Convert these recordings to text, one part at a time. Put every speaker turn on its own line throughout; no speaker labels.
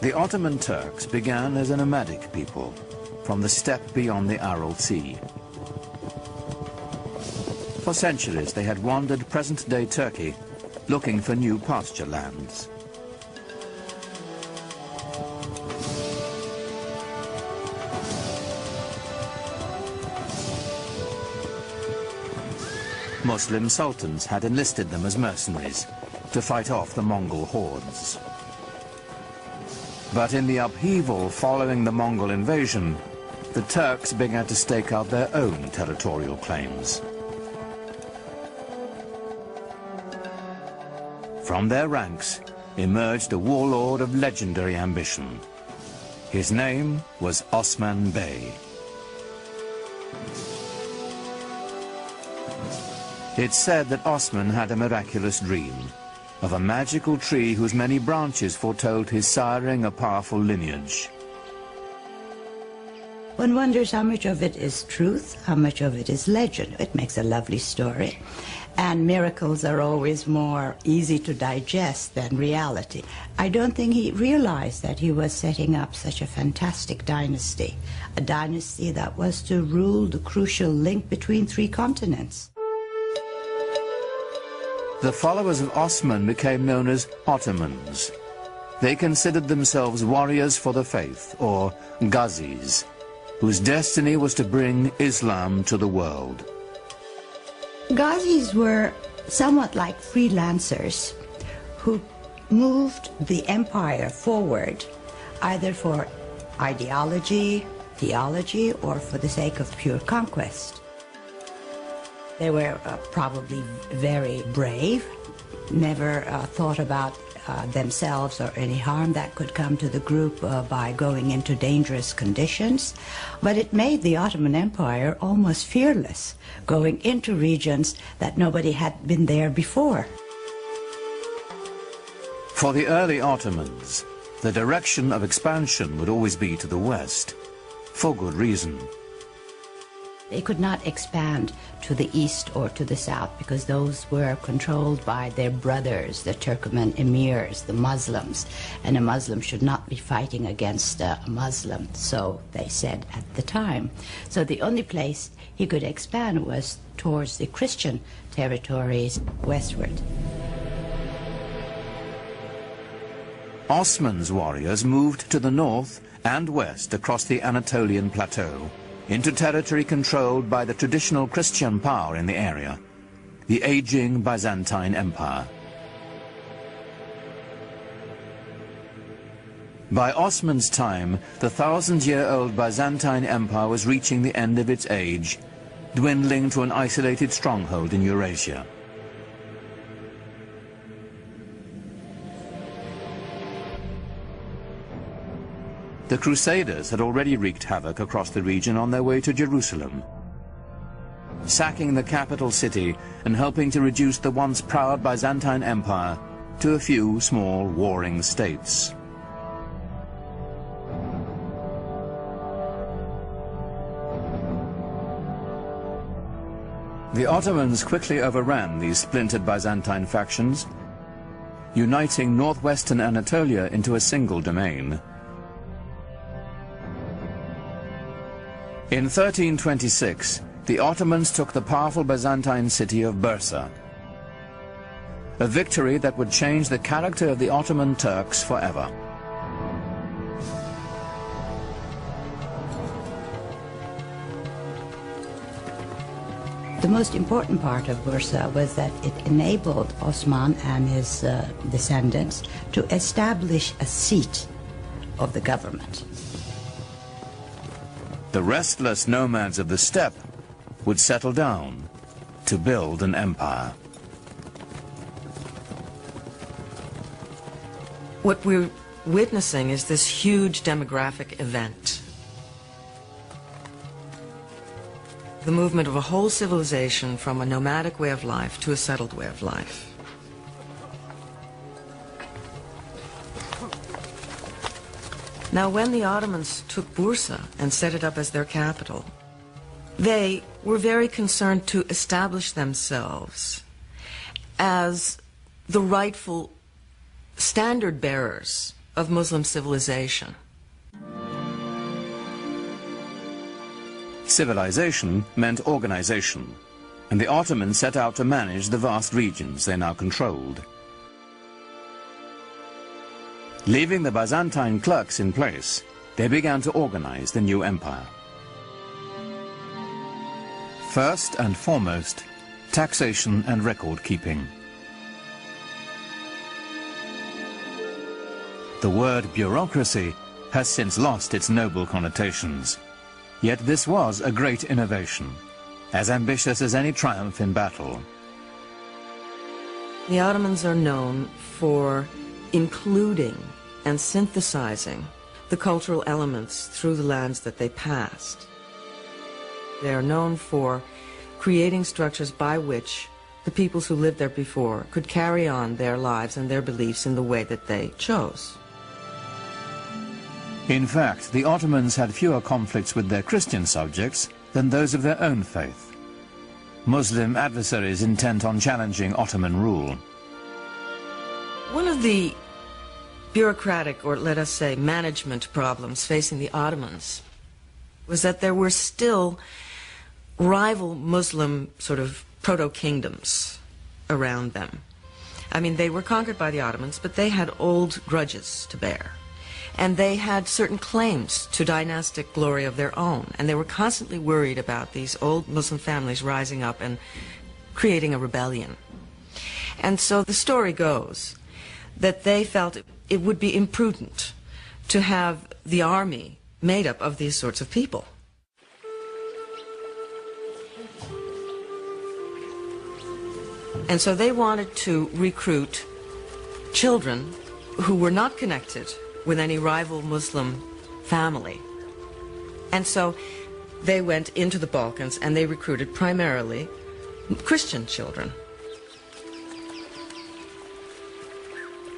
The Ottoman Turks began as a nomadic people from the steppe beyond the Aral Sea. For centuries they had wandered present-day Turkey looking for new pasture lands. Muslim sultans had enlisted them as mercenaries to fight off the Mongol hordes. But in the upheaval following the Mongol invasion, the Turks began to stake out their own territorial claims. From their ranks emerged a warlord of legendary ambition. His name was Osman Bey. It's said that Osman had a miraculous dream of a magical tree whose many branches foretold his siring a powerful lineage.
One wonders how much of it is truth, how much of it is legend. It makes a lovely story. And miracles are always more easy to digest than reality. I don't think he realized that he was setting up such a fantastic dynasty, a dynasty that was to rule the crucial link between three continents.
The followers of Osman became known as Ottomans. They considered themselves warriors for the faith, or Ghazis, whose destiny was to bring Islam to the world.
Ghazis were somewhat like freelancers who moved the empire forward either for ideology, theology, or for the sake of pure conquest. They were probably very brave, never thought about themselves or any harm that could come to the group by going into dangerous conditions. But it made the Ottoman Empire almost fearless, going into regions that nobody had been there before.
For the early Ottomans, the direction of expansion would always be to the west, for good reason.
They could not expand to the east or to the south because those were controlled by their brothers, the Turkoman emirs, the Muslims, and a Muslim should not be fighting against a Muslim, so they said at the time. So the only place he could expand was towards the Christian territories westward.
Osman's warriors moved to the north and west across the Anatolian plateau, into territory controlled by the traditional Christian power in the area, the aging Byzantine Empire. By Osman's time, the 1,000-year-old Byzantine Empire was reaching the end of its age, dwindling to an isolated stronghold in Eurasia. The Crusaders had already wreaked havoc across the region on their way to Jerusalem, sacking the capital city and helping to reduce the once proud Byzantine Empire to a few small warring states. The Ottomans quickly overran these splintered Byzantine factions, uniting northwestern Anatolia into a single domain. In 1326, the Ottomans took the powerful Byzantine city of Bursa, a victory that would change the character of the Ottoman Turks forever.
The most important part of Bursa was that it enabled Osman and his descendants to establish a seat of the government.
The restless nomads of the steppe would settle down to build an empire.
What we're witnessing is this huge demographic event. The movement of a whole civilization from a nomadic way of life to a settled way of life. Now, when the Ottomans took Bursa and set it up as their capital, they were very concerned to establish themselves as the rightful standard bearers of Muslim civilization.
Civilization meant organization, and the Ottomans set out to manage the vast regions they now controlled. Leaving the Byzantine clerks in place, they began to organize the new empire. First and foremost, taxation and record-keeping. The word bureaucracy has since lost its noble connotations. Yet this was a great innovation, as ambitious as any triumph in battle.
The Ottomans are known for including and synthesizing the cultural elements through the lands that they passed. They are known for creating structures by which the peoples who lived there before could carry on their lives and their beliefs in the way that they chose.
In fact, the Ottomans had fewer conflicts with their Christian subjects than those of their own faith. Muslim adversaries intent on challenging Ottoman rule.
One of the bureaucratic, or let us say management problems facing the Ottomans was that there were still rival Muslim sort of proto-kingdoms around them. I mean, they were conquered by the Ottomans, but they had old grudges to bear. And they had certain claims to dynastic glory of their own, and they were constantly worried about these old Muslim families rising up and creating a rebellion. And so the story goes that they felt it would be imprudent to have the army made up of these sorts of people. And so they wanted to recruit children who were not connected with any rival Muslim family. And so they went into the Balkans and they recruited primarily Christian children.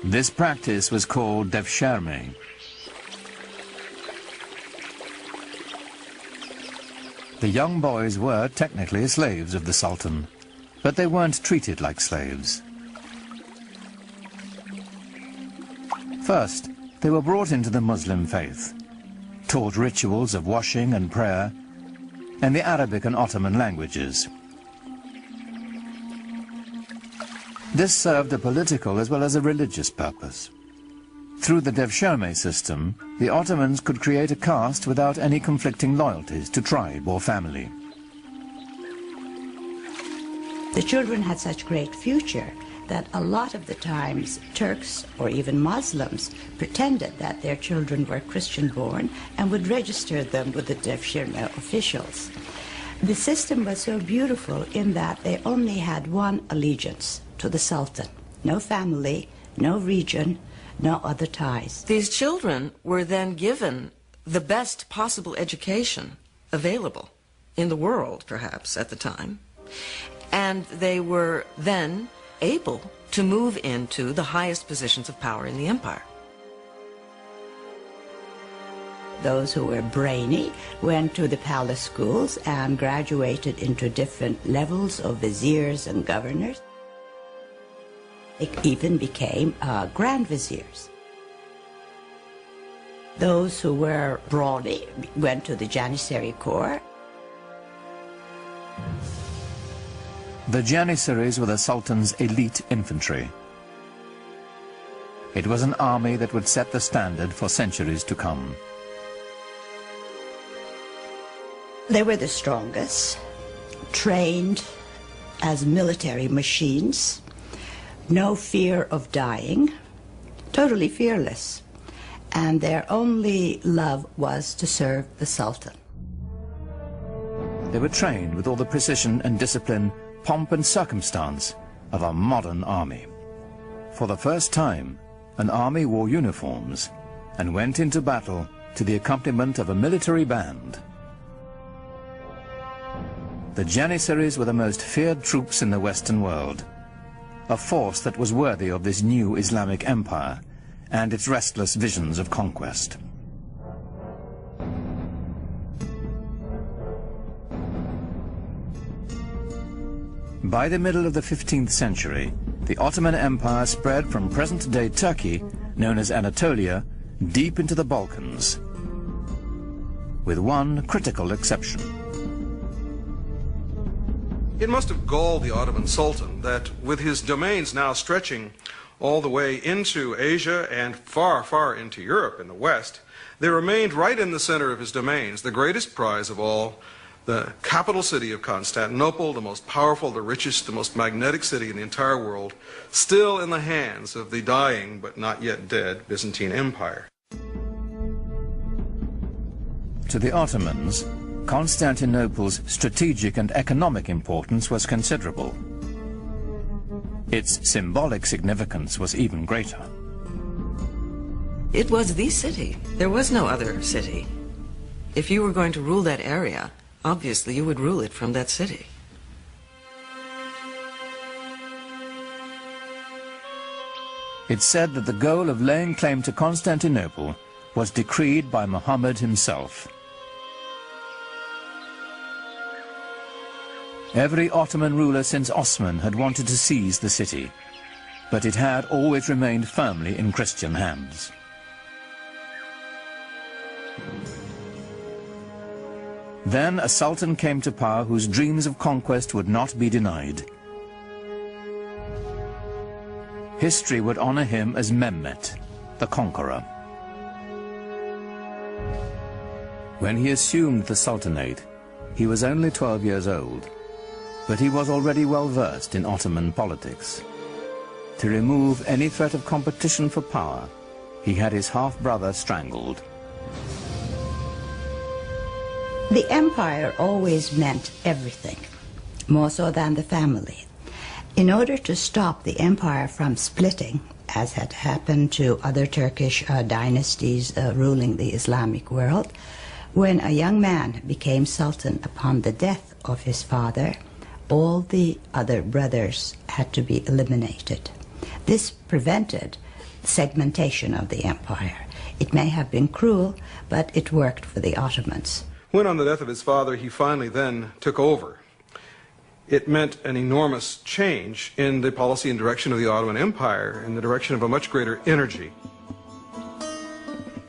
This practice was called devshirme. The young boys were technically slaves of the Sultan, but they weren't treated like slaves. First, they were brought into the Muslim faith, taught rituals of washing and prayer, and the Arabic and Ottoman languages. This served a political as well as a religious purpose. Through the devshirme system, the Ottomans could create a caste without any conflicting loyalties to tribe or family.
The children had such great future that a lot of the times Turks or even Muslims pretended that their children were Christian-born and would register them with the devshirme officials. The system was so beautiful in that they only had one allegiance, to the Sultan. No family, no region, no other ties.
These children were then given the best possible education available in the world, perhaps, at the time. And they were then able to move into the highest positions of power in the empire.
Those who were brainy went to the palace schools and graduated into different levels of viziers and governors. They even became grand viziers. Those who were brawny went to the Janissary Corps.
The Janissaries were the Sultan's elite infantry. It was an army that would set the standard for centuries to come.
They were the strongest, trained as military machines, no fear of dying, totally fearless, and their only love was to serve the Sultan.
They were trained with all the precision and discipline, pomp and circumstance of a modern army. For the first time, an army wore uniforms and went into battle to the accompaniment of a military band. The Janissaries were the most feared troops in the Western world, a force that was worthy of this new Islamic empire and its restless visions of conquest. By the middle of the 15th century, the Ottoman Empire spread from present-day Turkey, known as Anatolia, deep into the Balkans, with one critical exception.
It must have galled the Ottoman Sultan that with his domains now stretching all the way into Asia and far, far into Europe in the west, there remained right in the center of his domains the greatest prize of all, the capital city of Constantinople, the most powerful, the richest, the most magnetic city in the entire world, still in the hands of the dying but not yet dead Byzantine Empire.
To the Ottomans, Constantinople's strategic and economic importance was considerable. Its symbolic significance was even greater.
It was the city. There was no other city. If you were going to rule that area, obviously you would rule it from that city.
It's said that the goal of laying claim to Constantinople was decreed by Muhammad himself. Every Ottoman ruler since Osman had wanted to seize the city, but it had always remained firmly in Christian hands. Then a sultan came to power whose dreams of conquest would not be denied. History would honor him as Mehmet, the conqueror. When he assumed the sultanate, he was only 12 years old. But he was already well versed in Ottoman politics. To remove any threat of competition for power, he had his half-brother strangled.
The empire always meant everything, more so than the family. In order to stop the empire from splitting, as had happened to other Turkish dynasties ruling the Islamic world, when a young man became sultan upon the death of his father, all the other brothers had to be eliminated. This prevented segmentation of the empire. It may have been cruel, but it worked for the Ottomans.
When on the death of his father he finally then took over, it meant an enormous change in the policy and direction of the Ottoman Empire, in the direction of a much greater energy.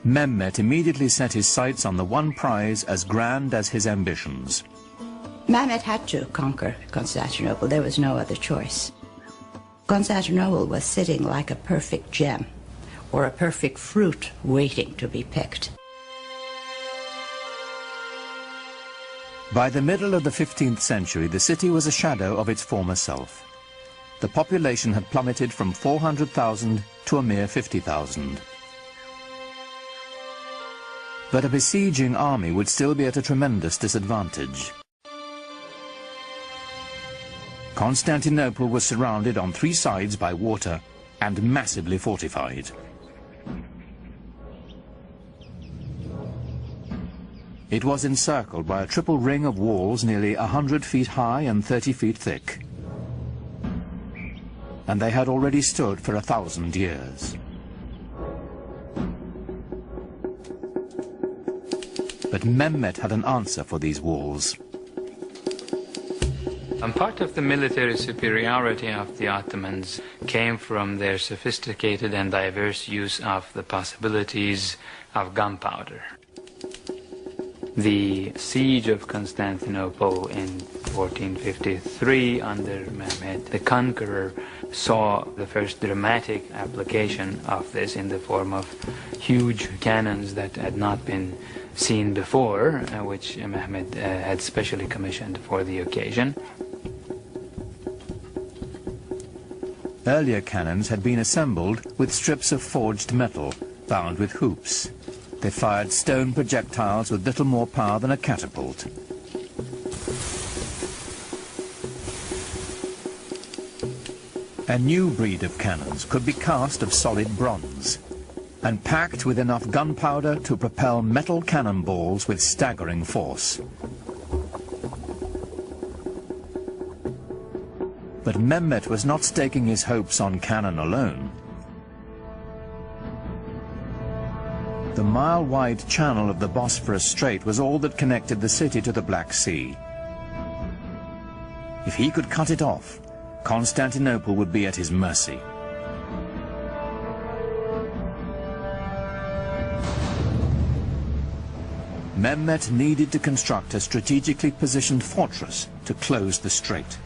Mehmet immediately set his sights on the one prize as grand as his ambitions.
Mehmet had to conquer Constantinople. There was no other choice. Constantinople was sitting like a perfect gem or a perfect fruit waiting to be picked.
By the middle of the 15th century, the city was a shadow of its former self. The population had plummeted from 400,000 to a mere 50,000. But a besieging army would still be at a tremendous disadvantage. Constantinople was surrounded on 3 sides by water and massively fortified. It was encircled by a triple ring of walls nearly 100 feet high and 30 feet thick. And they had already stood for 1,000 years. But Mehmet had an answer for these walls.
And part of the military superiority of the Ottomans came from their sophisticated and diverse use of the possibilities of gunpowder. The siege of Constantinople in 1453 under Mehmet the Conqueror saw the first dramatic application of this in the form of huge cannons that had not been seen before, which Mehmet had specially commissioned for the occasion.
Earlier cannons had been assembled with strips of forged metal bound with hoops. They fired stone projectiles with little more power than a catapult. A new breed of cannons could be cast of solid bronze and packed with enough gunpowder to propel metal cannonballs with staggering force. But Mehmet was not staking his hopes on cannon alone. The mile-wide channel of the Bosphorus Strait was all that connected the city to the Black Sea. If he could cut it off, Constantinople would be at his mercy. Mehmet needed to construct a strategically positioned fortress to close the strait.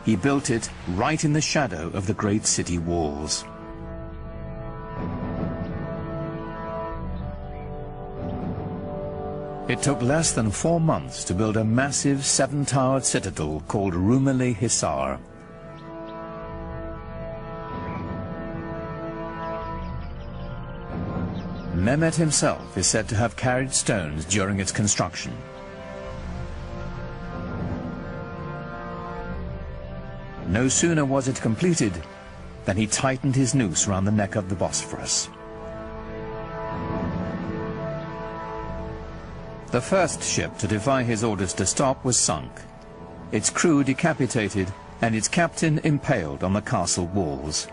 He built it right in the shadow of the great city walls. It took less than 4 months to build a massive 7-towered citadel called Rumeli Hisar. Mehmet himself is said to have carried stones during its construction. No sooner was it completed than he tightened his noose round the neck of the Bosphorus. The first ship to defy his orders to stop was sunk, its crew decapitated and its captain impaled on the castle walls.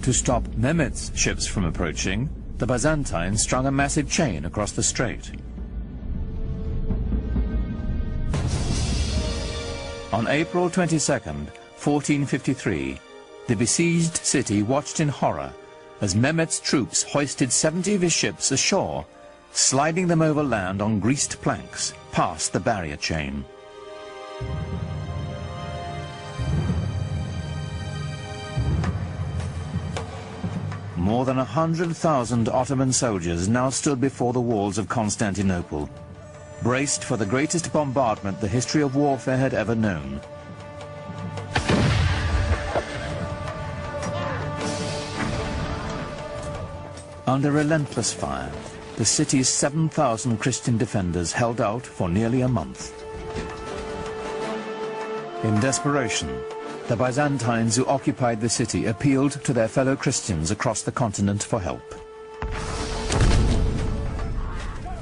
To stop Mehmet's ships from approaching, the Byzantines strung a massive chain across the strait. On April 22nd, 1453, the besieged city watched in horror as Mehmet's troops hoisted 70 of his ships ashore, sliding them over land on greased planks past the barrier chain. More than 100,000 Ottoman soldiers now stood before the walls of Constantinople, braced for the greatest bombardment the history of warfare had ever known. Under relentless fire, the city's 7,000 Christian defenders held out for nearly a month. In desperation, the Byzantines who occupied the city appealed to their fellow Christians across the continent for help.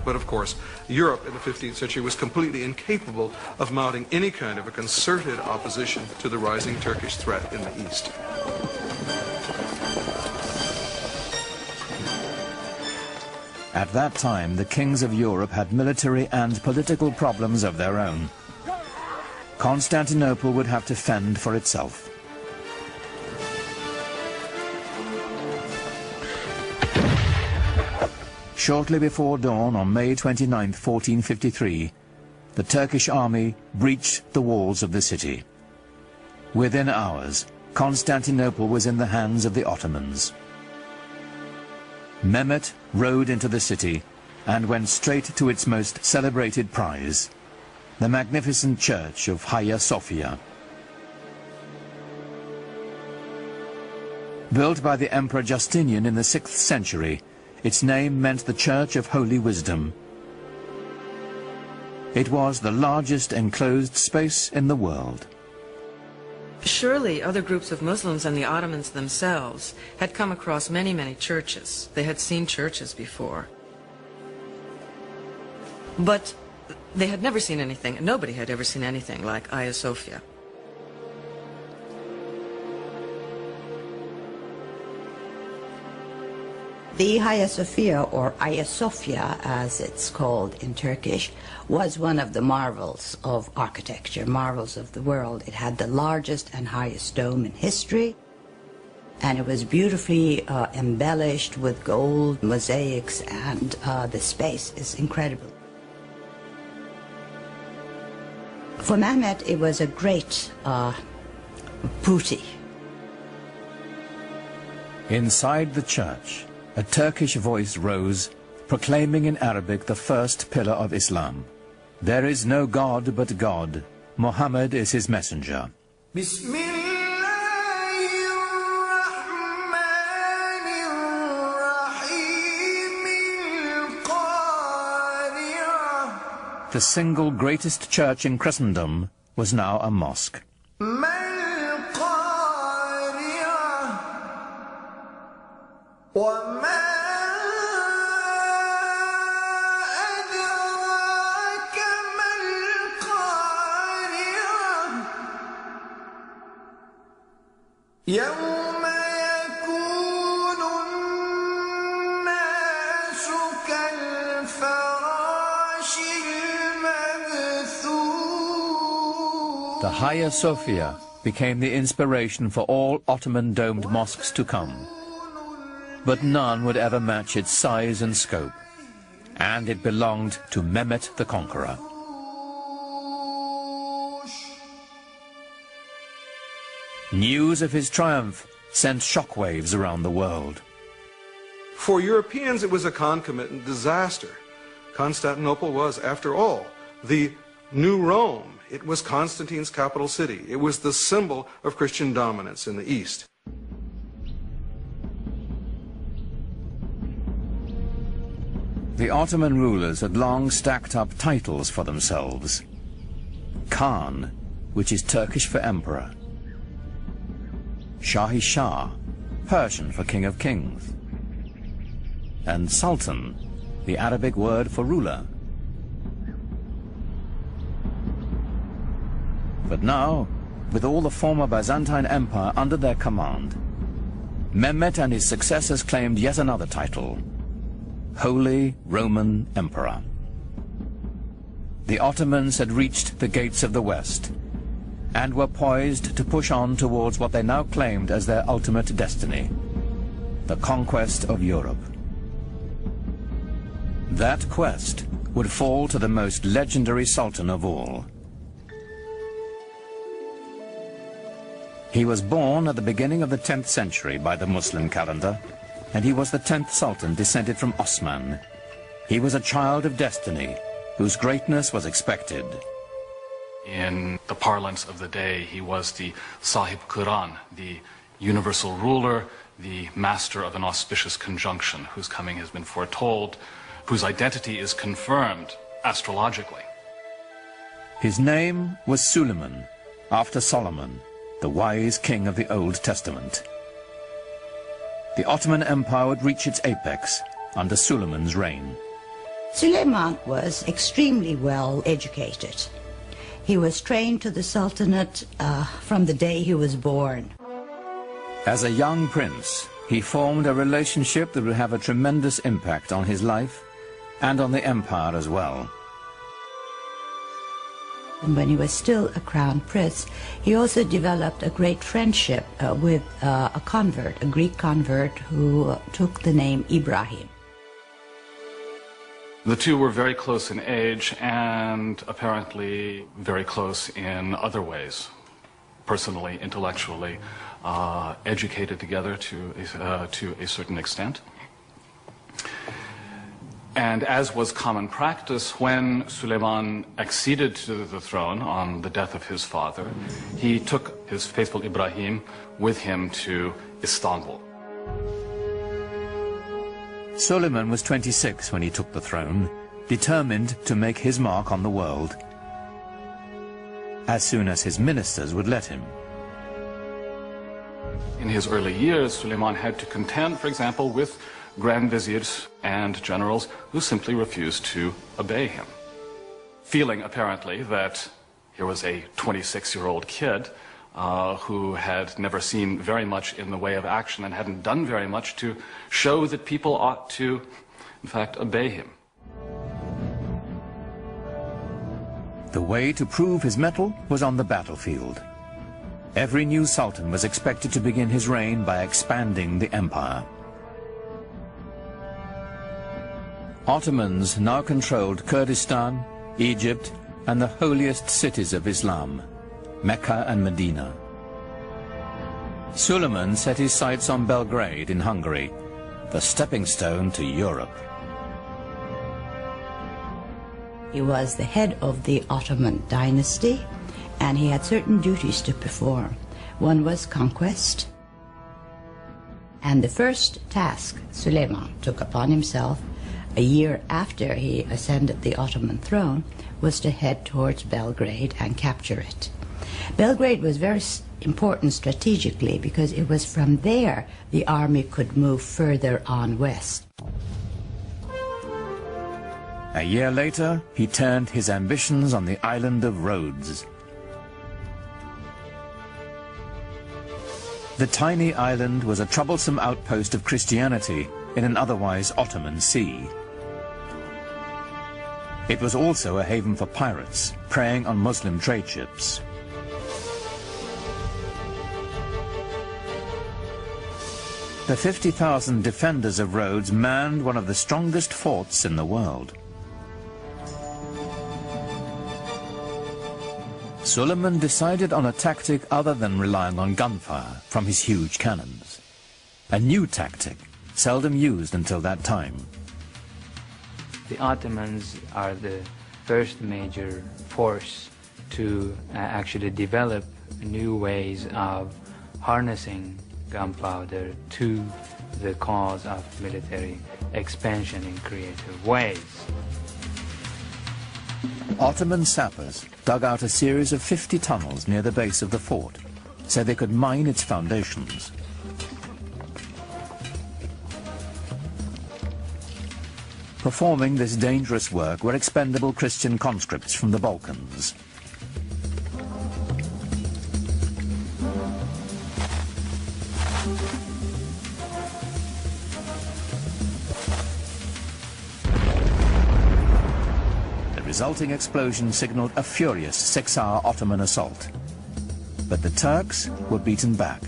But of course, Europe in the 15th century was completely incapable of mounting any kind of a concerted opposition to the rising Turkish threat in the east.
At that time, the kings of Europe had military and political problems of their own. Constantinople would have to fend for itself. Shortly before dawn on May 29, 1453, the Turkish army breached the walls of the city. Within hours, Constantinople was in the hands of the Ottomans. Mehmet rode into the city and went straight to its most celebrated prize, the magnificent church of Hagia Sophia. Built by the Emperor Justinian in the 6th century, its name meant the Church of Holy Wisdom. It was the largest enclosed space in the world.
Surely other groups of Muslims and the Ottomans themselves had come across many, many churches. They had seen churches before. But they had never seen anything, nobody had ever seen anything like Hagia Sophia.
The Hagia Sophia, or Hagia Sophia as it's called in Turkish, was one of the marvels of architecture, marvels of the world. It had the largest and highest dome in history, and it was beautifully embellished with gold mosaics, and the space is incredible. For Mehmet, it was a great booty.
Inside the church, a Turkish voice rose, proclaiming in Arabic the first pillar of Islam. There is no God but God. Muhammad is his messenger. The single greatest church in Christendom was now a mosque. The Hagia Sophia became the inspiration for all Ottoman domed mosques to come. But none would ever match its size and scope, and it belonged to Mehmet the Conqueror. News of his triumph sent shockwaves around the world.
For Europeans, it was a concomitant disaster. Constantinople was, after all, the new Rome. It was Constantine's capital city. It was the symbol of Christian dominance in the East.
The Ottoman rulers had long stacked up titles for themselves. Khan, which is Turkish for emperor. Shahi Shah, Persian for king of kings. And Sultan, the Arabic word for ruler. But now, with all the former Byzantine Empire under their command, Mehmet and his successors claimed yet another title, Holy Roman Emperor. The Ottomans had reached the gates of the West and were poised to push on towards what they now claimed as their ultimate destiny, the conquest of Europe. That quest would fall to the most legendary sultan of all. He was born at the beginning of the 10th century by the Muslim calendar, and he was the 10th sultan descended from Osman. He was a child of destiny, whose greatness was expected.
In the parlance of the day, he was the Sahib Quran, the universal ruler, the master of an auspicious conjunction, whose coming has been foretold, whose identity is confirmed astrologically.
His name was Suleiman, after Solomon, the wise king of the Old Testament. The Ottoman Empire would reach its apex under Suleiman's reign.
Suleiman was extremely well educated. He was trained to the Sultanate from the day he was born.
As a young prince, he formed a relationship that would have a tremendous impact on his life and on the empire as well.
And when he was still a crown prince, he also developed a great friendship with a convert, a Greek convert who took the name Ibrahim.
The two were very close in age and apparently very close in other ways, personally, intellectually, educated together to a certain extent. And as was common practice, when Suleiman acceded to the throne on the death of his father, he took his faithful Ibrahim with him to Istanbul.
Suleiman was 26 when he took the throne, determined to make his mark on the world, as soon as his ministers would let him.
In his early years, Suleiman had to contend, for example, with grand viziers and generals who simply refused to obey him, feeling apparently that here was a 26-year-old kid who had never seen very much in the way of action and hadn't done very much to show that people ought to, in fact, obey him.
The way to prove his mettle was on the battlefield. Every new sultan was expected to begin his reign by expanding the empire. Ottomans now controlled Kurdistan, Egypt, and the holiest cities of Islam, Mecca and Medina. Suleiman set his sights on Belgrade in Hungary, the stepping stone to Europe.
He was the head of the Ottoman dynasty, and he had certain duties to perform. One was conquest, and the first task Suleiman took upon himself a year after he ascended the Ottoman throne was to head towards Belgrade and capture it. Belgrade was very important strategically because it was from there the army could move further on west.
A year later, he turned his ambitions on the island of Rhodes. The tiny island was a troublesome outpost of Christianity in an otherwise Ottoman sea. It was also a haven for pirates preying on Muslim trade ships. The 50,000 defenders of Rhodes manned one of the strongest forts in the world. Suleiman decided on a tactic other than relying on gunfire from his huge cannons. A new tactic, seldom used until that time.
The Ottomans are the first major force to actually develop new ways of harnessing gunpowder to the cause of military expansion in creative ways.
Ottoman sappers dug out a series of 50 tunnels near the base of the fort so they could mine its foundations. Performing this dangerous work were expendable Christian conscripts from the Balkans. The resulting explosion signaled a furious 6-hour Ottoman assault. But the Turks were beaten back.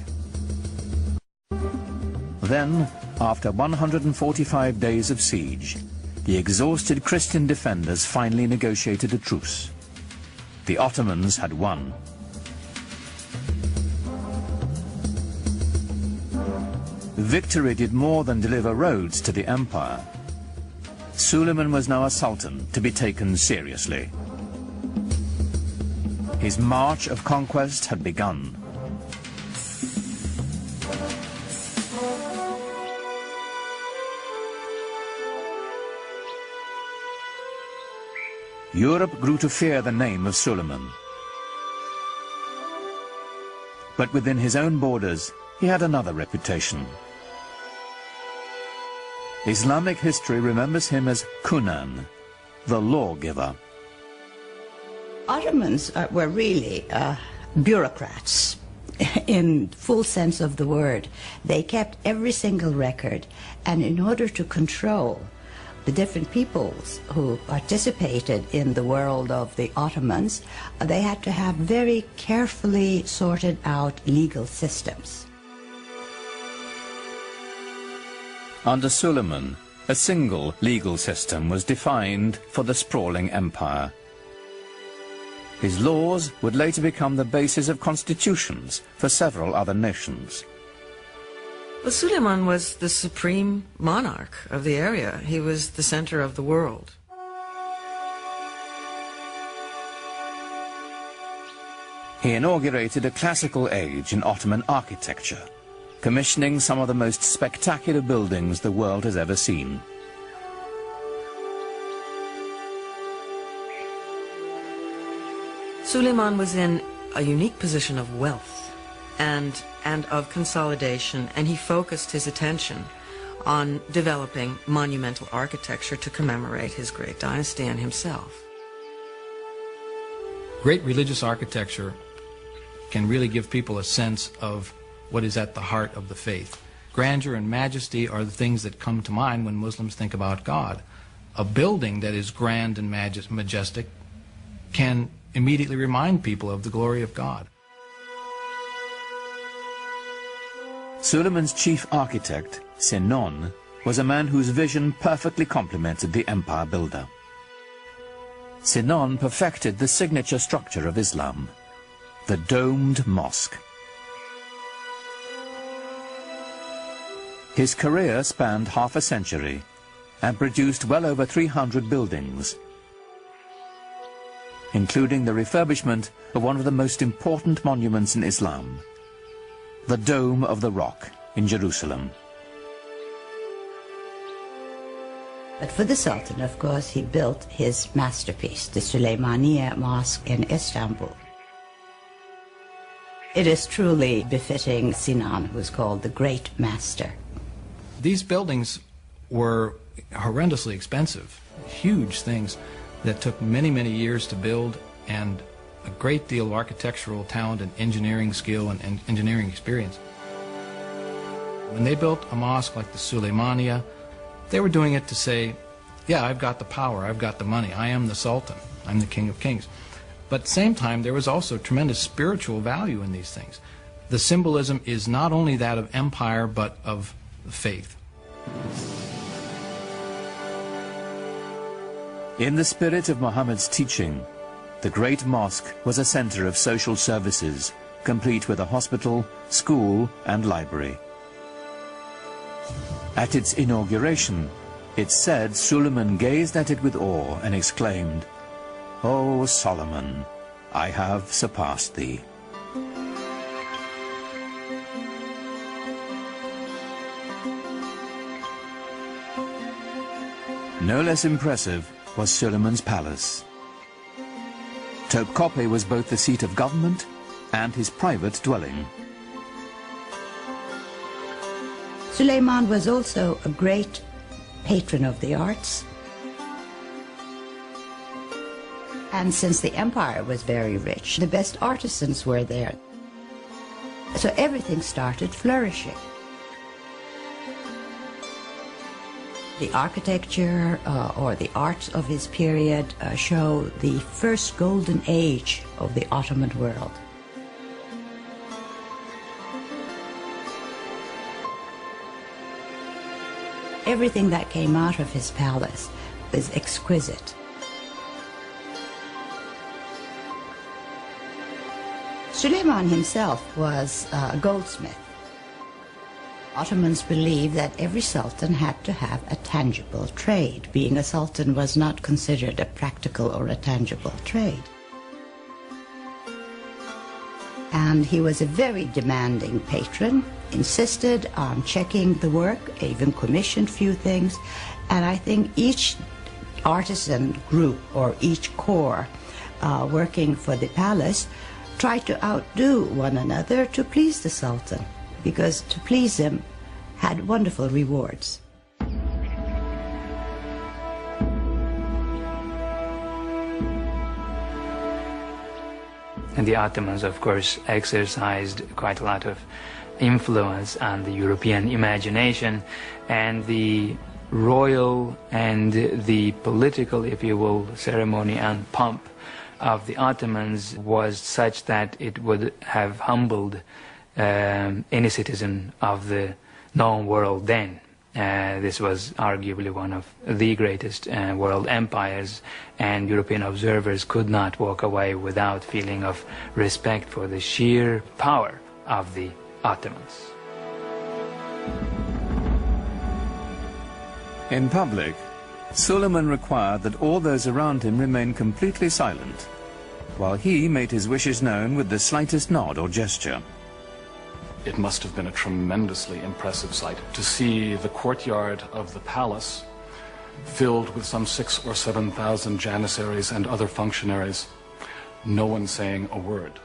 Then, after 145 days of siege, the exhausted Christian defenders finally negotiated a truce. The Ottomans had won. Victory did more than deliver Rhodes to the empire. Suleiman was now a sultan to be taken seriously. His march of conquest had begun. Europe grew to fear the name of Suleiman. But within his own borders, he had another reputation. Islamic history remembers him as Kunan, the lawgiver.
Ottomans were really bureaucrats in full sense of the word. They kept every single record, and in order to control the different peoples who participated in the world of the Ottomans, they had to have very carefully sorted out legal systems.
Under Suleiman, a single legal system was defined for the sprawling empire. His laws would later become the basis of constitutions for several other nations.
Well, Suleiman was the supreme monarch of the area. He was the center of the world.
He inaugurated a classical age in Ottoman architecture, commissioning some of the most spectacular buildings the world has ever seen.
Suleiman was in a unique position of wealth and of consolidation, and he focused his attention on developing monumental architecture to commemorate his great dynasty and himself.
Great religious architecture can really give people a sense of what is at the heart of the faith. Grandeur and majesty are the things that come to mind when Muslims think about God. A building that is grand and majestic can immediately remind people of the glory of God.
Suleiman's chief architect, Sinon, was a man whose vision perfectly complemented the empire builder. Sinon perfected the signature structure of Islam, the domed mosque. His career spanned half a century and produced well over 300 buildings, including the refurbishment of one of the most important monuments in Islam, the Dome of the Rock in Jerusalem.
But for the Sultan, of course, he built his masterpiece, the Süleymaniye Mosque in Istanbul. It is truly befitting Sinan, who is called the Great Master.
These buildings were horrendously expensive, huge things that took many, many years to build, and a great deal of architectural talent and engineering skill and engineering experience. When they built a mosque like the Süleymaniye, they were doing it to say, yeah, I've got the power, I've got the money, I am the Sultan, I'm the King of Kings. But at the same time, there was also tremendous spiritual value in these things. The symbolism is not only that of empire, but of faith.
In the spirit of Muhammad's teaching, the Great Mosque was a center of social services, complete with a hospital, school, and library. At its inauguration, it's said Suleiman gazed at it with awe and exclaimed, "O Solomon, I have surpassed thee." No less impressive was Suleiman's palace. Topkapi was both the seat of government and his private dwelling.
Suleiman was also a great patron of the arts. And since the empire was very rich, the best artisans were there. So everything started flourishing. The architecture or the arts of his period show the first golden age of the Ottoman world. Everything that came out of his palace was exquisite. Suleiman himself was a goldsmith. Ottomans believed that every sultan had to have a tangible trade. Being a sultan was not considered a practical or a tangible trade. And he was a very demanding patron, insisted on checking the work, even commissioned few things. And I think each artisan group or each corps working for the palace tried to outdo one another to please the sultan, because to please him had wonderful rewards.
And the Ottomans, of course, exercised quite a lot of influence on the European imagination, and the royal and the political, if you will, ceremony and pomp of the Ottomans was such that it would have humbled any citizen of the known world then. This was arguably one of the greatest world empires, and European observers could not walk away without feeling of respect for the sheer power of the Ottomans.
In public, Suleiman required that all those around him remain completely silent, while he made his wishes known with the slightest nod or gesture.
It must have been a tremendously impressive sight to see the courtyard of the palace filled with some 6,000 or 7,000 janissaries and other functionaries, no one saying a word.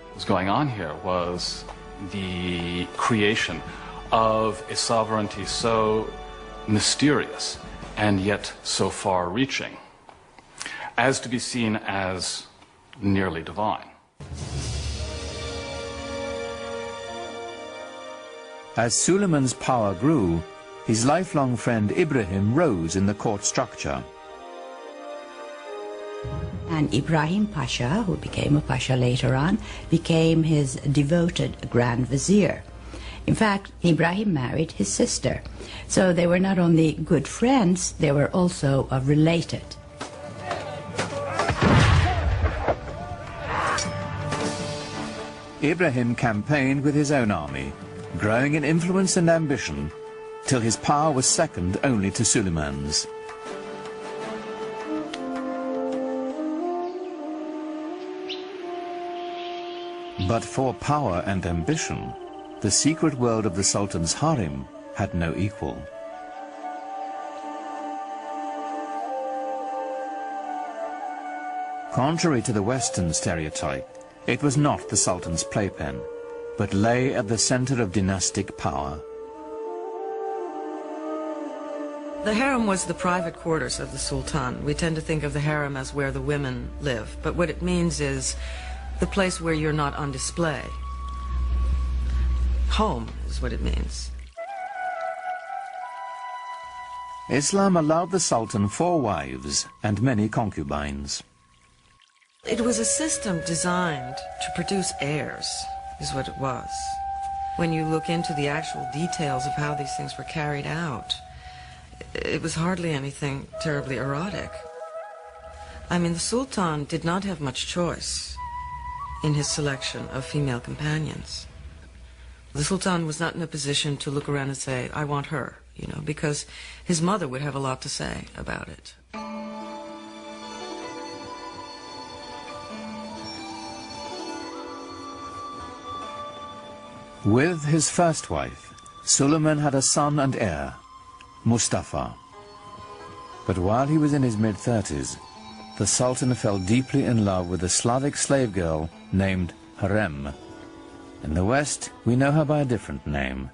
What was going on here was the creation of a sovereignty so mysterious and yet so far-reaching as to be seen as nearly divine.
As Suleiman's power grew, his lifelong friend Ibrahim rose in the court structure.
And Ibrahim Pasha, who became a Pasha later on, became his devoted Grand Vizier. In fact, Ibrahim married his sister. So they were not only good friends, they were also related.
Ibrahim campaigned with his own army, growing in influence and ambition, till his power was second only to Suleiman's. But for power and ambition, the secret world of the Sultan's harem had no equal. Contrary to the Western stereotype, it was not the Sultan's playpen, but lay at the center of dynastic power.
The harem was the private quarters of the Sultan. We tend to think of the harem as where the women live, but what it means is the place where you're not on display. Home is what it means.
Islam allowed the Sultan 4 wives and many concubines.
It was a system designed to produce heirs, is what it was. when you look into the actual details of how these things were carried out, it was hardly anything terribly erotic. I mean, the Sultan did not have much choice in his selection of female companions. The Sultan was not in a position to look around and say, I want her, you know, because his mother would have a lot to say about it.
With his first wife, Suleiman had a son and heir, Mustafa. But while he was in his mid-30s, the Sultan fell deeply in love with a Slavic slave girl named Harem. In the West, we know her by a different name,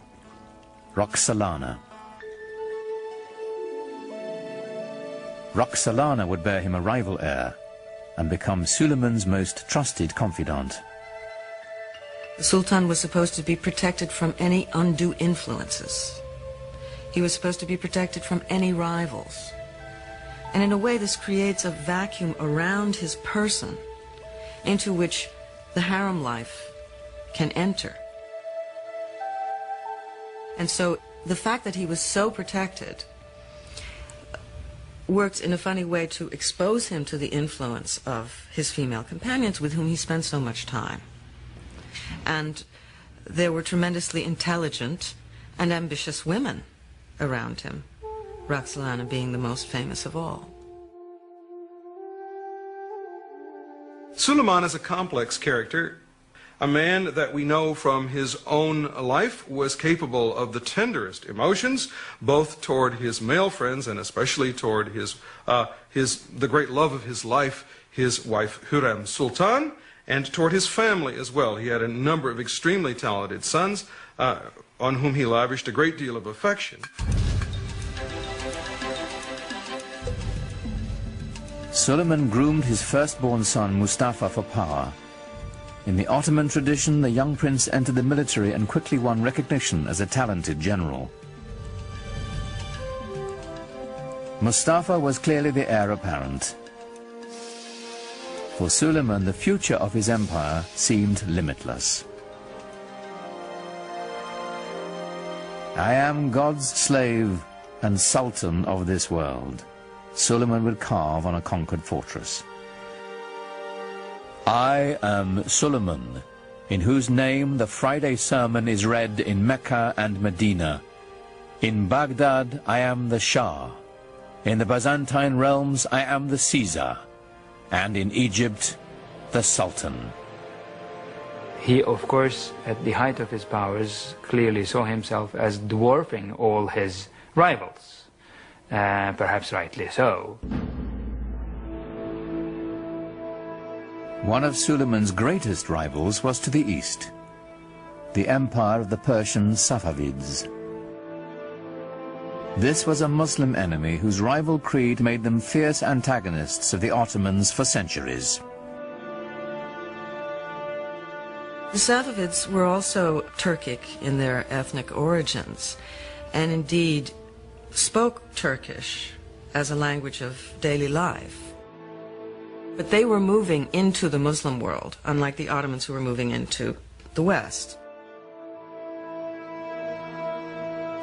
Roxolana. Roxolana would bear him a rival heir and become Suleiman's most trusted confidant.
The Sultan was supposed to be protected from any undue influences. He was supposed to be protected from any rivals. And in a way, this creates a vacuum around his person into which the harem life can enter. And so the fact that he was so protected works in a funny way to expose him to the influence of his female companions with whom he spent so much time. And there were tremendously intelligent and ambitious women around him, Roxolana being the most famous of all.
Suleiman is a complex character. A man that we know from his own life was capable of the tenderest emotions, both toward his male friends and especially toward the great love of his life, his wife Hürrem Sultan, and toward his family as well. He had a number of extremely talented sons on whom he lavished a great deal of affection.
Suleiman groomed his firstborn son Mustafa for power. In the Ottoman tradition, the young prince entered the military and quickly won recognition as a talented general. Mustafa was clearly the heir apparent. For Suleiman, the future of his empire seemed limitless. I am God's slave and sultan of this world, Suleiman would carve on a conquered fortress. I am Suleiman, in whose name the Friday sermon is read in Mecca and Medina. In Baghdad I am the Shah. In the Byzantine realms I am the Caesar. And in Egypt, the Sultan.
He, of course, at the height of his powers, clearly saw himself as dwarfing all his rivals. Perhaps rightly so.
One of Suleiman's greatest rivals was to the east, the empire of the Persian Safavids. This was a Muslim enemy whose rival creed made them fierce antagonists of the Ottomans for centuries.
The Safavids were also Turkic in their ethnic origins, and indeed spoke Turkish as a language of daily life. But they were moving into the Muslim world, unlike the Ottomans who were moving into the West.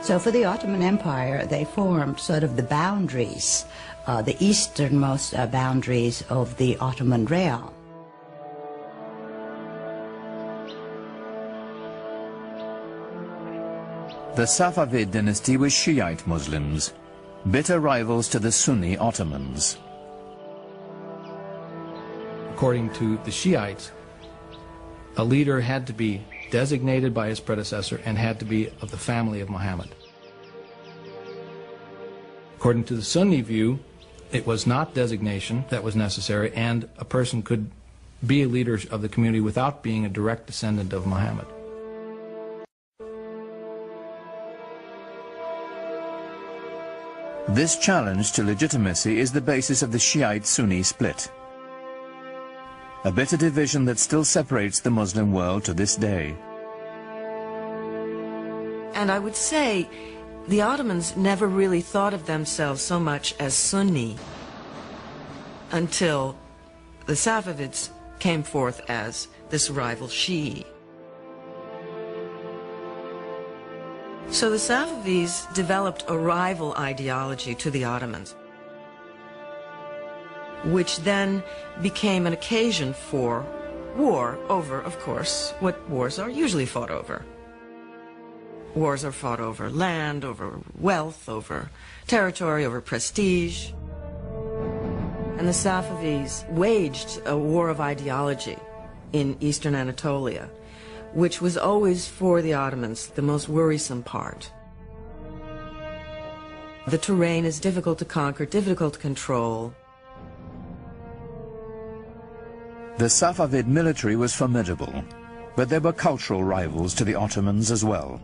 So for the Ottoman Empire, they formed sort of the boundaries, the easternmost boundaries of the Ottoman realm.
The Safavid dynasty was Shiite Muslims, bitter rivals to the Sunni Ottomans.
According to the Shiites, a leader had to be designated by his predecessor and had to be of the family of Muhammad. According to the Sunni view, it was not designation that was necessary, and a person could be a leader of the community without being a direct descendant of Muhammad.
This challenge to legitimacy is the basis of the Shiite-Sunni split, a bitter division that still separates the Muslim world to this day.
And I would say the Ottomans never really thought of themselves so much as Sunni until the Safavids came forth as this rival Shi'i. So the Safavids developed a rival ideology to the Ottomans, which then became an occasion for war over, of course, what wars are usually fought over. Wars are fought over land, over wealth, over territory, over prestige. And the Safavids waged a war of ideology in eastern Anatolia, which was always, for the Ottomans, the most worrisome part. The terrain is difficult to conquer, difficult to control.
The Safavid military was formidable, but there were cultural rivals to the Ottomans as well.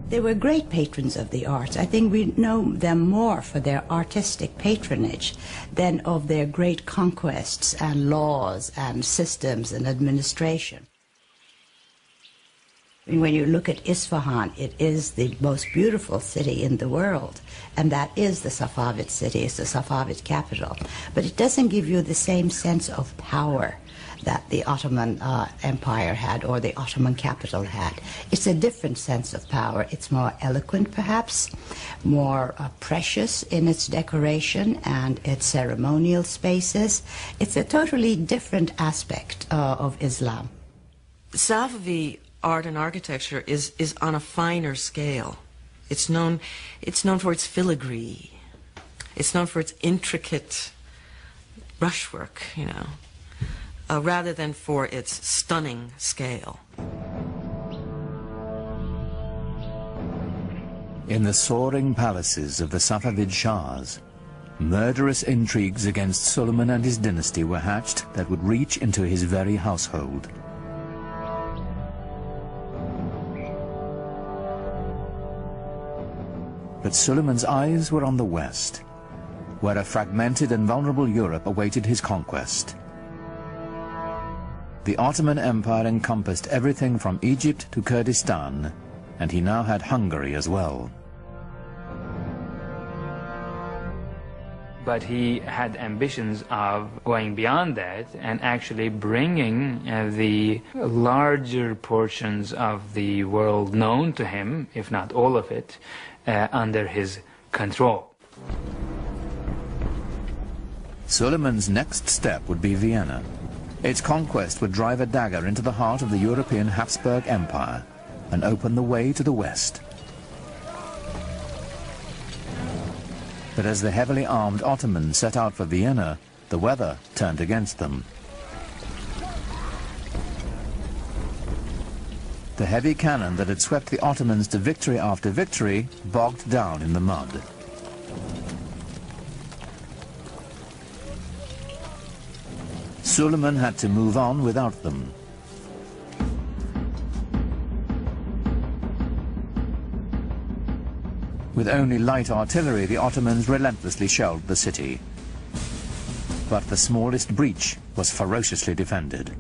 They were great patrons of the arts. I think we know them more for their artistic patronage than of their great conquests and laws and systems and administration. When you look at Isfahan, it is the most beautiful city in the world, and that is the Safavid city, it's the Safavid capital. But it doesn't give you the same sense of power that the Ottoman Empire had, or the Ottoman capital had. It's a different sense of power. It's more eloquent, perhaps, more precious in its decoration and its ceremonial spaces. It's a totally different aspect of Islam.
Safavi art and architecture is on a finer scale. It's known for its filigree. It's known for its intricate brushwork, you know, rather than for its stunning scale.
In the soaring palaces of the Safavid Shahs, murderous intrigues against Suleiman and his dynasty were hatched that would reach into his very household. But Suleiman's eyes were on the west, where a fragmented and vulnerable Europe awaited his conquest. The Ottoman Empire encompassed everything from Egypt to Kurdistan, and he now had Hungary as well.
But he had ambitions of going beyond that and actually bringing the larger portions of the world known to him, if not all of it, under his control.
Suleiman's next step would be Vienna. Its conquest would drive a dagger into the heart of the European Habsburg Empire and open the way to the west. But as the heavily armed Ottomans set out for Vienna, the weather turned against them. The heavy cannon that had swept the Ottomans to victory after victory bogged down in the mud. Suleiman had to move on without them. With only light artillery, the Ottomans relentlessly shelled the city. But the smallest breach was ferociously defended.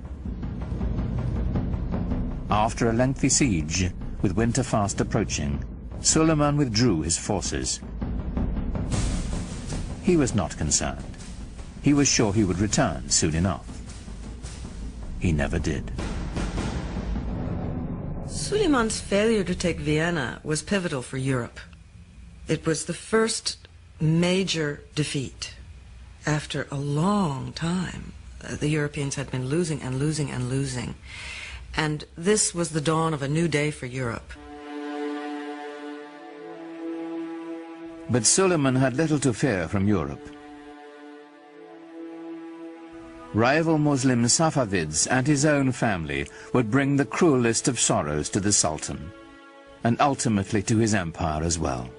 After a lengthy siege, with winter fast approaching, Suleiman withdrew his forces. He was not concerned. He was sure he would return soon enough. He never did.
Suleiman's failure to take Vienna was pivotal for Europe. It was the first major defeat after a long time. The Europeans had been losing and losing and losing. And this was the dawn of a new day for Europe.
But Suleiman had little to fear from Europe. Rival Muslim Safavids and his own family would bring the cruelest of sorrows to the Sultan, and ultimately to his empire as well.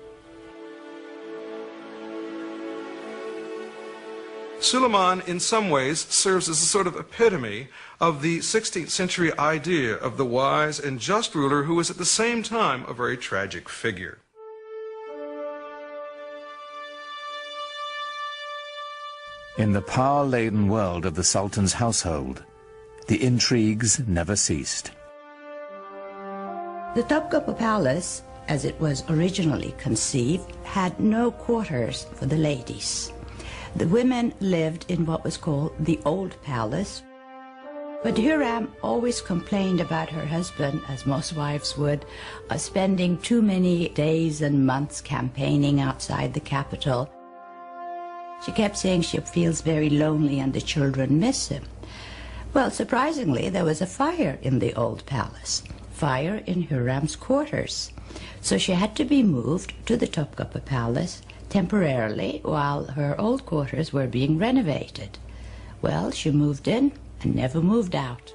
Suleiman, in some ways, serves as a sort of epitome of the 16th century idea of the wise and just ruler who was at the same time a very tragic figure.
In the power-laden world of the Sultan's household, the intrigues never ceased.
The Topkapi Palace, as it was originally conceived, had no quarters for the ladies. The women lived in what was called the Old Palace. But Hiram always complained about her husband, as most wives would, spending too many days and months campaigning outside the capital. She kept saying she feels very lonely and the children miss him. Well, surprisingly, there was a fire in the old palace, fire in Hiram's quarters. So she had to be moved to the Topkapi Palace temporarily while her old quarters were being renovated. Well, she moved in and never moved out.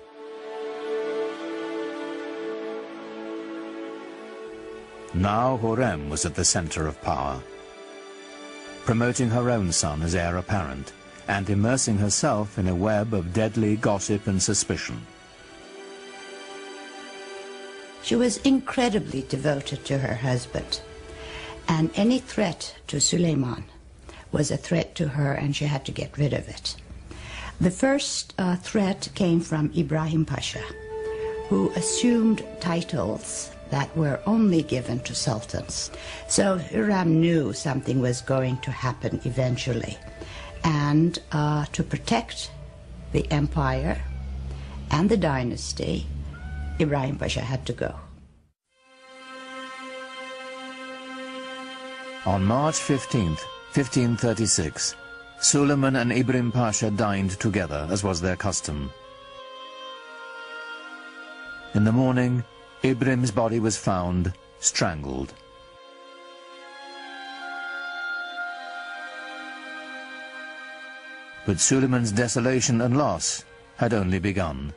Now Hurrem was at the center of power, promoting her own son as heir apparent and immersing herself in a web of deadly gossip and suspicion.
She was incredibly devoted to her husband, and any threat to Suleiman was a threat to her, and she had to get rid of it. The first threat came from Ibrahim Pasha, who assumed titles that were only given to sultans. So Hiram knew something was going to happen eventually, and to protect the empire and the dynasty, Ibrahim Pasha had to go.
On March 15th, 1536, Suleiman and Ibrahim Pasha dined together, as was their custom. In the morning, Ibrahim's body was found strangled. But Suleiman's desolation and loss had only begun.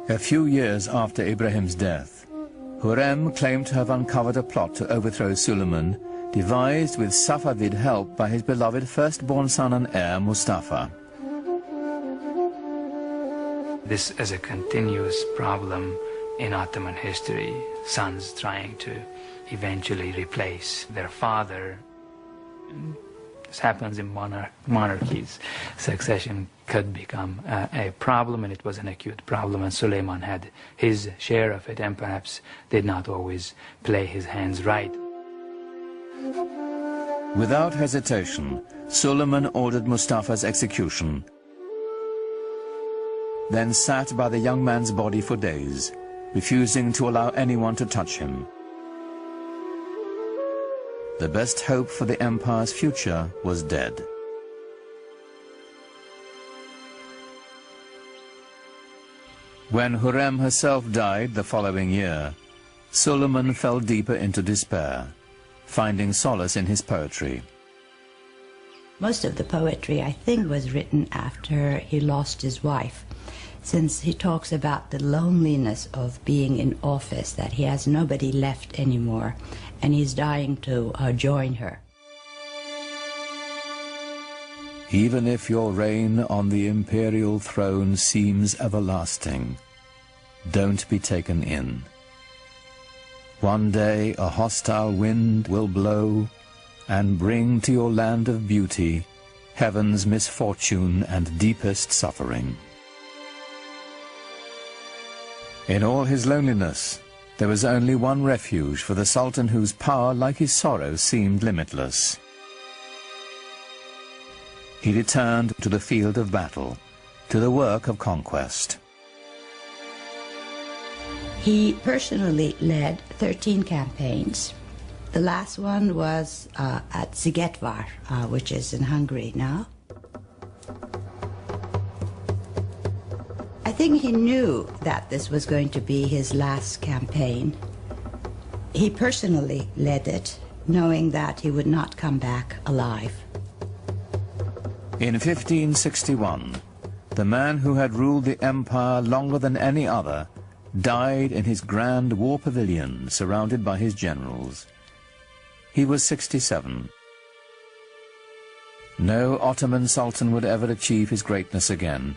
A few years after Ibrahim's death, Hurrem claimed to have uncovered a plot to overthrow Suleiman, devised with Safavid help by his beloved firstborn son and heir, Mustafa.
This is a continuous problem in Ottoman history, sons trying to eventually replace their father. This happens in monarchies. Succession could become a problem, and it was an acute problem, and Suleiman had his share of it and perhaps did not always play his hands right.
Without hesitation, Suleiman ordered Mustafa's execution, then sat by the young man's body for days, refusing to allow anyone to touch him. The best hope for the empire's future was dead. When Hurrem herself died the following year, Suleiman fell deeper into despair, finding solace in his poetry.
Most of the poetry, I think, was written after he lost his wife, since he talks about the loneliness of being in office, that he has nobody left anymore, and he's dying to join her.
Even if your reign on the imperial throne seems everlasting, don't be taken in. One day a hostile wind will blow and bring to your land of beauty heaven's misfortune and deepest suffering. In all his loneliness, there was only one refuge for the Sultan whose power, like his sorrow, seemed limitless. He returned to the field of battle, to the work of conquest.
He personally led 13 campaigns. The last one was at Szigetvar, which is in Hungary now. I think he knew that this was going to be his last campaign. He personally led it, knowing that he would not come back alive.
In 1561, the man who had ruled the empire longer than any other died in his grand war pavilion, surrounded by his generals. He was 67. No Ottoman Sultan would ever achieve his greatness again.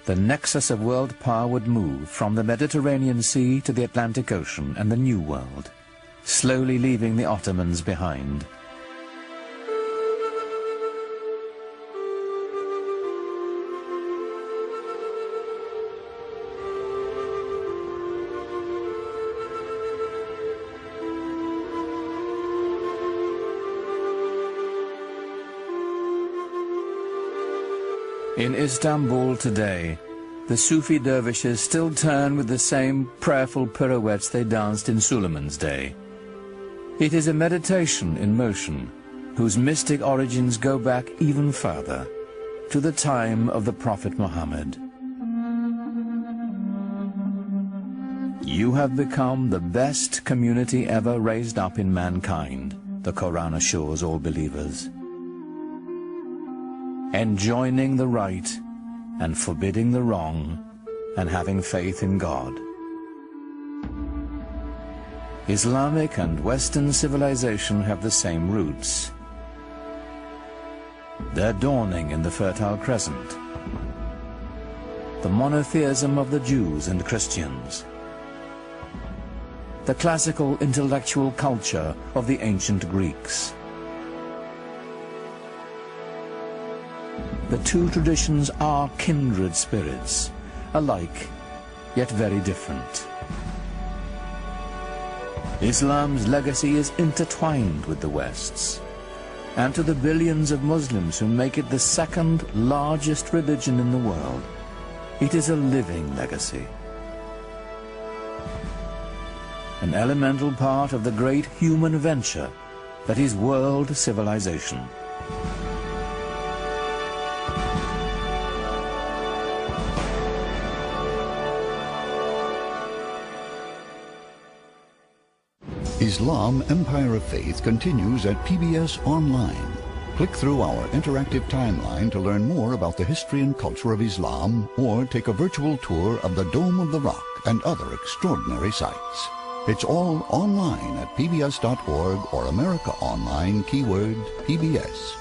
The nexus of world power would move from the Mediterranean Sea to the Atlantic Ocean and the New World, slowly leaving the Ottomans behind. In Istanbul today, the Sufi dervishes still turn with the same prayerful pirouettes they danced in Suleiman's day. It is a meditation in motion, whose mystic origins go back even further, to the time of the Prophet Muhammad. You have become the best community ever raised up in mankind, the Quran assures all believers. Enjoining the right and forbidding the wrong, and having faith in God. Islamic and Western civilization have the same roots. They're dawning in the Fertile Crescent. The monotheism of the Jews and Christians. The classical intellectual culture of the ancient Greeks. The two traditions are kindred spirits, alike, yet very different. Islam's legacy is intertwined with the West's, and to the billions of Muslims who make it the second largest religion in the world, it is a living legacy. An elemental part of the great human venture that is world civilization.
Islam Empire of Faith continues at PBS Online. Click through our interactive timeline to learn more about the history and culture of Islam, or take a virtual tour of the Dome of the Rock and other extraordinary sites. It's all online at pbs.org or America Online, keyword PBS.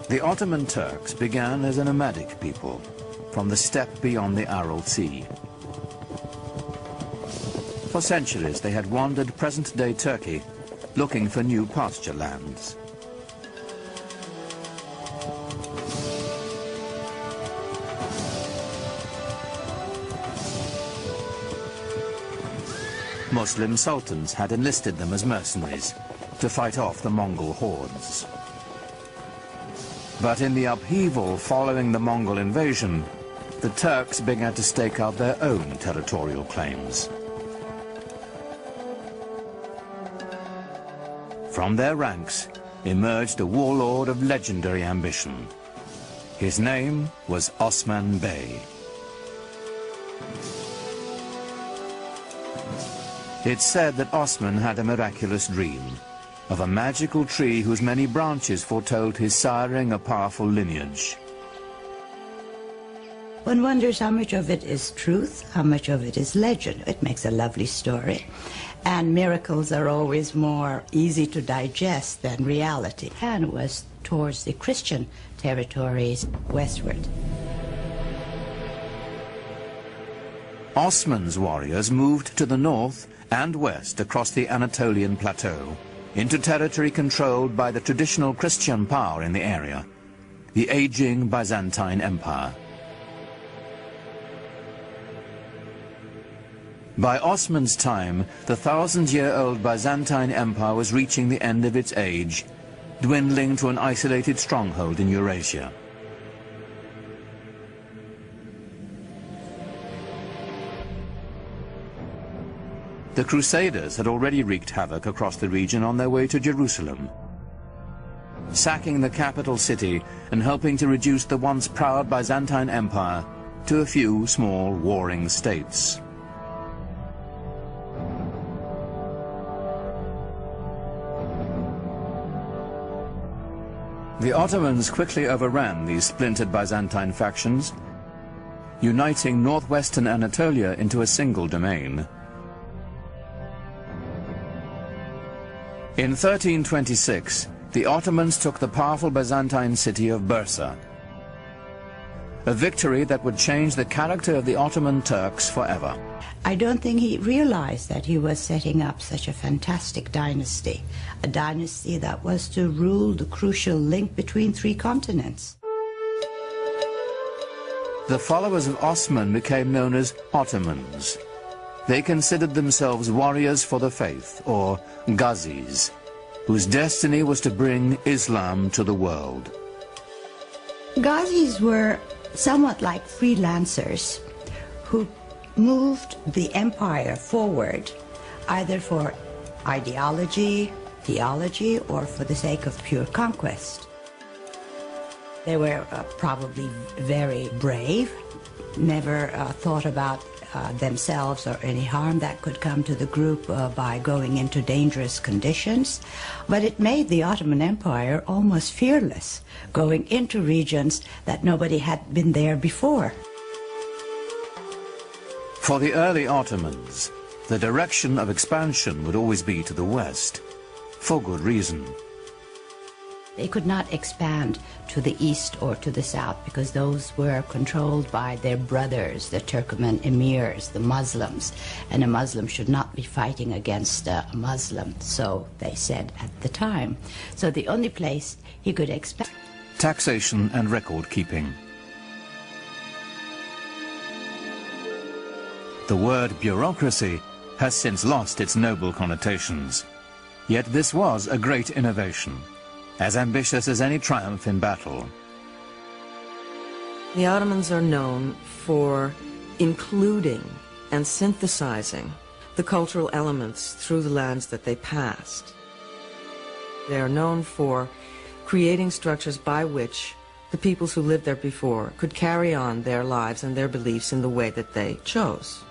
The Ottoman Turks began as a nomadic people from the steppe beyond the Aral Sea. For centuries they had wandered present-day Turkey looking for new pasture lands. Muslim sultans had enlisted them as mercenaries to fight off the Mongol hordes. But in the upheaval following the Mongol invasion, the Turks began to stake out their own territorial claims. From their ranks emerged a warlord of legendary ambition. His name was Osman Bey. It's said that Osman had a miraculous dream of a magical tree whose many branches foretold his siring a powerful lineage.
One wonders how much of it is truth, how much of it is legend. It makes a lovely story. And miracles are always more easy to digest than reality. And was towards the Christian territories westward.
Osman's warriors moved to the north and west across the Anatolian plateau, into territory controlled by the traditional Christian power in the area, the aging Byzantine Empire. By Osman's time, the 1,000-year-old Byzantine Empire was reaching the end of its age, dwindling to an isolated stronghold in Eurasia. The Crusaders had already wreaked havoc across the region on their way to Jerusalem, sacking the capital city and helping to reduce the once proud Byzantine Empire to a few small warring states. The Ottomans quickly overran these splintered Byzantine factions, uniting northwestern Anatolia into a single domain. In 1326, the Ottomans took the powerful Byzantine city of Bursa, a victory that would change the character of the Ottoman Turks forever.
I don't think he realized that he was setting up such a fantastic dynasty, a dynasty that was to rule the crucial link between three continents.
The followers of Osman became known as Ottomans. They considered themselves warriors for the faith, or Ghazis, whose destiny was to bring Islam to the world.
Ghazis were somewhat like freelancers who moved the empire forward either for ideology, theology, or for the sake of pure conquest. They were probably very brave, never thought about themselves or any harm that could come to the group by going into dangerous conditions, but it made the Ottoman Empire almost fearless, going into regions that nobody had been there before.
For the early Ottomans, the direction of expansion would always be to the west, for good reason.
They could not expand to the east or to the south because those were controlled by their brothers, the Turkoman emirs, the Muslims, and a Muslim should not be fighting against a Muslim, so they said at the time. So the only place he could expand...
Taxation and record keeping. The word bureaucracy has since lost its noble connotations. Yet this was a great innovation, as ambitious as any triumph in battle.
The Ottomans are known for including and synthesizing the cultural elements through the lands that they passed. They are known for creating structures by which the peoples who lived there before could carry on their lives and their beliefs in the way that they chose.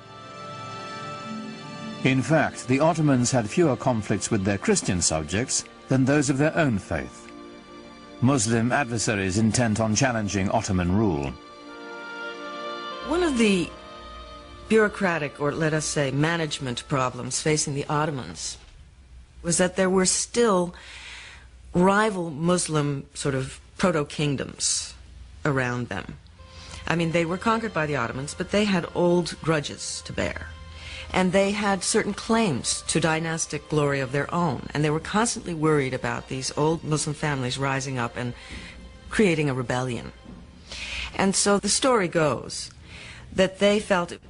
In fact, the Ottomans had fewer conflicts with their Christian subjects than those of their own faith. Muslim adversaries intent on challenging Ottoman rule.
One of the bureaucratic, or let us say management problems facing the Ottomans was that there were still rival Muslim sort of proto-kingdoms around them. I mean, they were conquered by the Ottomans, but they had old grudges to bear. And they had certain claims to dynastic glory of their own, and they were constantly worried about these old Muslim families rising up and creating a rebellion. And so the story goes that they felt it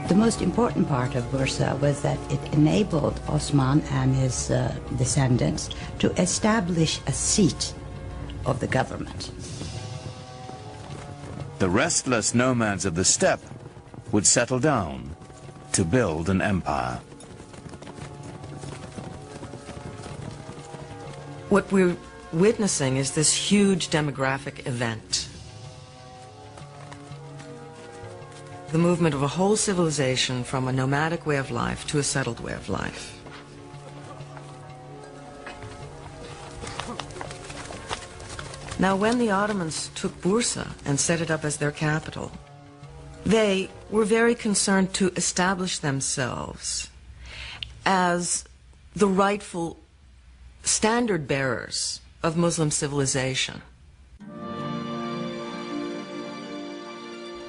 The most important part of Bursa was that it enabled Osman and his descendants to establish a seat of the government.
The restless nomads of the steppe would settle down to build an empire.
What we're witnessing is this huge demographic event. The movement of a whole civilization from a nomadic way of life to a settled way of life. Now, when the Ottomans took Bursa and set it up as their capital, they were very concerned to establish themselves as the rightful standard bearers of Muslim civilization.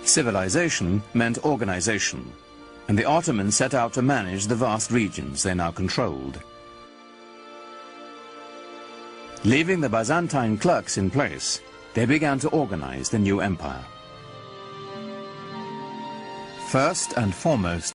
Civilization meant organization, and the Ottomans set out to manage the vast regions they now controlled. Leaving the Byzantine clerks in place, they began to organize the new empire. First and foremost,